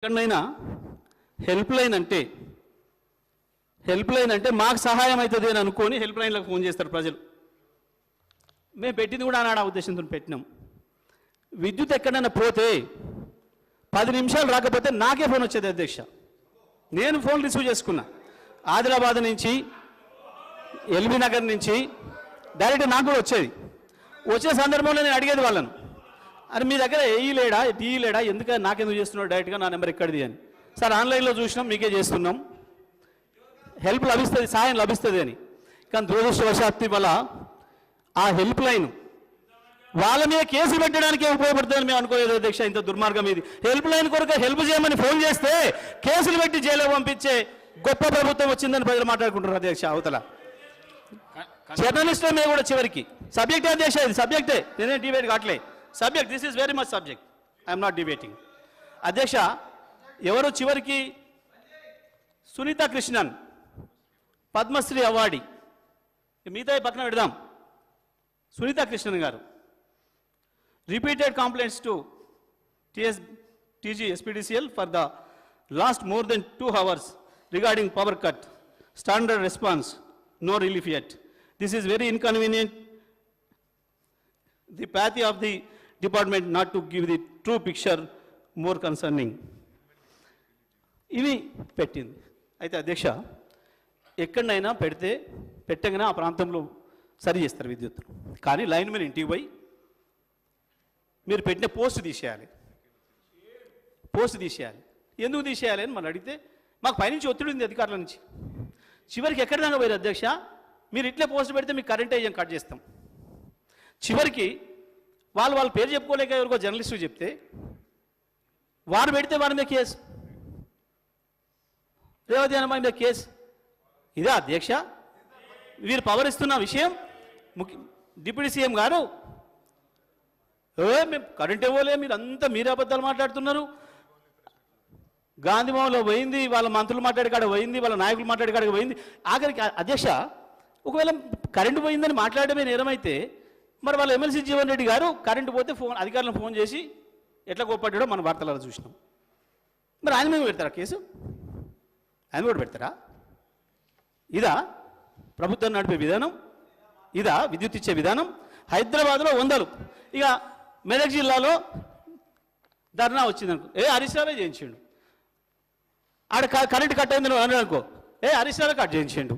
ఎక్కడైనా help line అంటే మాకు సహాయం అవుతుంది అని అనుకొని హెల్ప్ లైన్లకు ఫోన్ చేస్తారు ప్రజలు. మేము పెట్టింది కూడా ఆనాడు ఆ ఉద్దేశంతో పెట్టినాం. విద్యుత్ ఎక్కడైనా పోతే 10 నిమిషాలు రాకపోతే నాకే ఫోన్ వచ్చేది అధ్యక్ష. నేను ఫోన్ రిసీవ్ చేసుకున్నా. ఆదిలాబాద్ నుంచి, ఎల్బీ నగర్ నుంచి డైరెక్ట్ నాకు కూడా వచ్చేది. వచ్చే సందర్భంలో నేను అడిగేది వాళ్ళను, అని మీ దగ్గర టీ లేడా ఎందుకని నాకెందుకు చేస్తున్నాడు డైరెక్ట్గా నా నెంబర్ ఎక్కడిది అని. సార్ ఆన్లైన్లో చూసినాం, మీకే చేస్తున్నాం, హెల్ప్ లభిస్తుంది, సహాయం లభిస్తుంది అని. కానీ దురదృష్టవశాత్తు వల్ల ఆ హెల్ప్ లైన్ వాళ్ళ మీద కేసులు పెట్టడానికే ఉపయోగపడుతుందని మేము అనుకోలేదు అధ్యక్ష. ఇంత దుర్మార్గం ఇది. హెల్ప్ లైన్ కొరకు హెల్ప్ చేయమని ఫోన్ చేస్తే కేసులు పెట్టి జైల్లో పంపించే గొప్ప ప్రభుత్వం వచ్చిందని ప్రజలు మాట్లాడుకుంటున్నారు అధ్యక్ష. అవతల జర్నలిస్టుల మీద కూడా చివరికి సబ్జెక్టే అధ్యక్ష, ఇది సబ్జెక్టే, నేనే డిబేట్ కావట్లే. Subject, this is very much subject, I'm not debating అధ్యక్ష. ఎవరు చివరికి సునీత కృష్ణన్ పద్మశ్రీ అవార్డీ, మిగతా పక్కన పెడదాం. సునీత కృష్ణన్ గారు repeated complaints to TG SPDCL for the last more than 2 hours regarding power cut. Standard response, no relief yet. This is very inconvenient. The path of the department not to give the true picture, more concerning. ఇవి పెట్టింది. అయితే అధ్యక్ష, ఎక్కడైనా పెట్టగానే ఆ ప్రాంతంలో సరి చేస్తారు విద్యుత్. కానీ లైన్ మీద ఇంటికి పోయి మీరు పెట్టిన పోస్ట్ తీసేయాలి. ఎందుకు తీసేయాలి అని మనం అడిగితే మాకు పైనుంచి ఒత్తిడి ఉంది అధికారుల నుంచి. చివరికి ఎక్కడి దాకా పోయారు అధ్యక్ష, మీరు ఇట్లే పోస్ట్ పెడితే మీకు కరెంట్ ఏజెం కట్ చేస్తాం. చివరికి వాళ్ళ పేరు చెప్పుకోలేక ఎవరికో జర్నలిస్టు చెప్తే వారు పెడితే వారి మీద కేసు, రేవతి అన్న మీద కేసు. ఇదే అధ్యక్ష వీరు పవర్ ఇస్తున్న విషయం. డిప్యూటీ సీఎం గారు మేము కరెంట్ ఇవ్వలే, మీరు అంతా మీరే అబద్ధాలు మాట్లాడుతున్నారు. గాంధీభవన్లో పోయింది, వాళ్ళ మంత్రులు మాట్లాడే కాడ పోయింది, వాళ్ళ నాయకులు మాట్లాడే కాడికి పోయింది. ఆఖరికి అధ్యక్ష, ఒకవేళ కరెంటు పోయిందని మాట్లాడమే నేరమైతే మరి వాళ్ళ ఎమ్మెల్సీ జీవన్ రెడ్డి గారు కరెంటు పోతే అధికారులను ఫోన్ చేసి ఎట్లా కోప్పడ్డాడో మన వార్తలలో చూసినాం. మరి ఆయన మీద పెడతారా కేసు? ఆయన కూడా పెడతారా? ఇదా ప్రభుత్వం నడిపే విధానం? ఇదా విద్యుత్ ఇచ్చే విధానం? హైదరాబాద్లో 100, ఇక మెదక్ జిల్లాలో ధర్నా వచ్చిందనుకో, హరీష్ రావే చేయించిండు. ఆడ కరెంట్ కట్ అయింది అనుకో, హరీష్ రావే కట్ చేయించిండు.